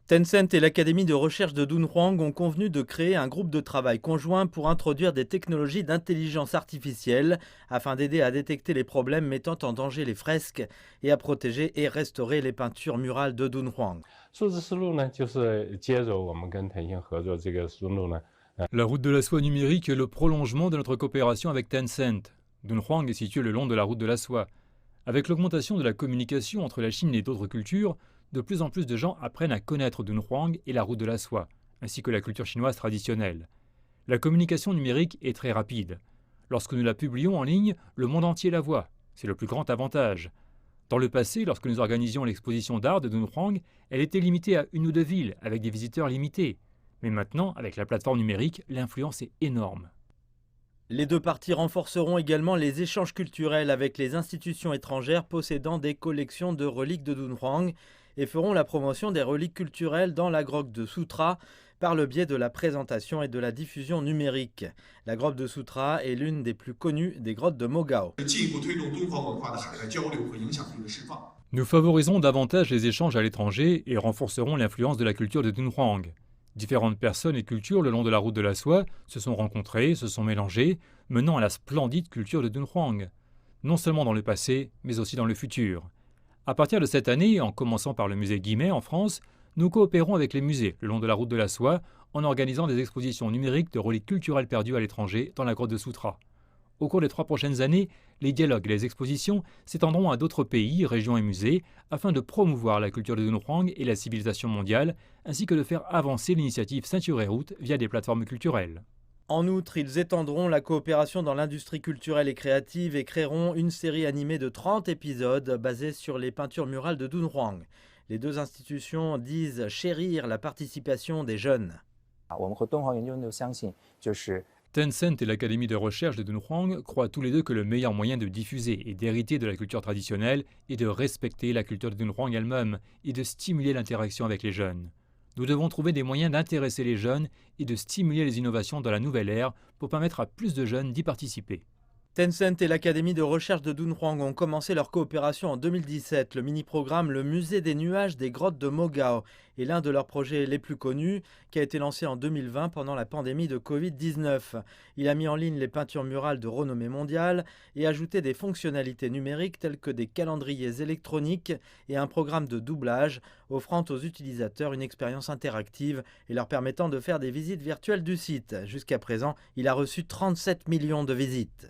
Tencent et l'Académie de recherche de Dunhuang ont convenu de créer un groupe de travail conjoint pour introduire des technologies d'intelligence artificielle afin d'aider à détecter les problèmes mettant en danger les fresques et à protéger et restaurer les peintures murales de Dunhuang. 数字思路呢，就是接着我们跟腾讯合作这个思路呢， La route de la soie numérique est le prolongement de notre coopération avec Tencent. Dunhuang est situé le long de la route de la soie. Avec l'augmentation de la communication entre la Chine et d'autres cultures, de plus en plus de gens apprennent à connaître Dunhuang et la route de la soie, ainsi que la culture chinoise traditionnelle. La communication numérique est très rapide. Lorsque nous la publions en ligne, le monde entier la voit. C'est le plus grand avantage. Dans le passé, lorsque nous organisions l'exposition d'art de Dunhuang, elle était limitée à une ou deux villes, avec des visiteurs limités. Mais maintenant, avec la plateforme numérique, l'influence est énorme. Les deux parties renforceront également les échanges culturels avec les institutions étrangères possédant des collections de reliques de Dunhuang et feront la promotion des reliques culturelles dans la grotte de Sutra par le biais de la présentation et de la diffusion numérique. La grotte de Sutra est l'une des plus connues des grottes de Mogao. Nous favorisons davantage les échanges à l'étranger et renforcerons l'influence de la culture de Dunhuang. Différentes personnes et cultures le long de la route de la soie se sont rencontrées, se sont mélangées, menant à la splendide culture de Dunhuang. Non seulement dans le passé, mais aussi dans le futur. À partir de cette année, en commençant par le musée Guimet en France, nous coopérons avec les musées le long de la route de la soie en organisant des expositions numériques de reliques culturelles perdues à l'étranger dans la grotte de Sutra. Au cours des 3 prochaines années, les dialogues et les expositions s'étendront à d'autres pays, régions et musées afin de promouvoir la culture de Dunhuang et la civilisation mondiale, ainsi que de faire avancer l'initiative Ceinture et Route via des plateformes culturelles. En outre, ils étendront la coopération dans l'industrie culturelle et créative et créeront une série animée de 30 épisodes basée sur les peintures murales de Dunhuang. Les deux institutions disent chérir la participation des jeunes. Tencent et l'Académie de recherche de Dunhuang croient tous les deux que le meilleur moyen de diffuser et d'hériter de la culture traditionnelle est de respecter la culture de Dunhuang elle-même et de stimuler l'interaction avec les jeunes. Nous devons trouver des moyens d'intéresser les jeunes et de stimuler les innovations dans la nouvelle ère pour permettre à plus de jeunes d'y participer. Tencent et l'Académie de recherche de Dunhuang ont commencé leur coopération en 2017. Le mini-programme Le Musée des nuages des grottes de Mogao est l'un de leurs projets les plus connus, qui a été lancé en 2020 pendant la pandémie de Covid-19. Il a mis en ligne les peintures murales de renommée mondiale et ajouté des fonctionnalités numériques telles que des calendriers électroniques et un programme de doublage, offrant aux utilisateurs une expérience interactive et leur permettant de faire des visites virtuelles du site. Jusqu'à présent, il a reçu 37 millions de visites.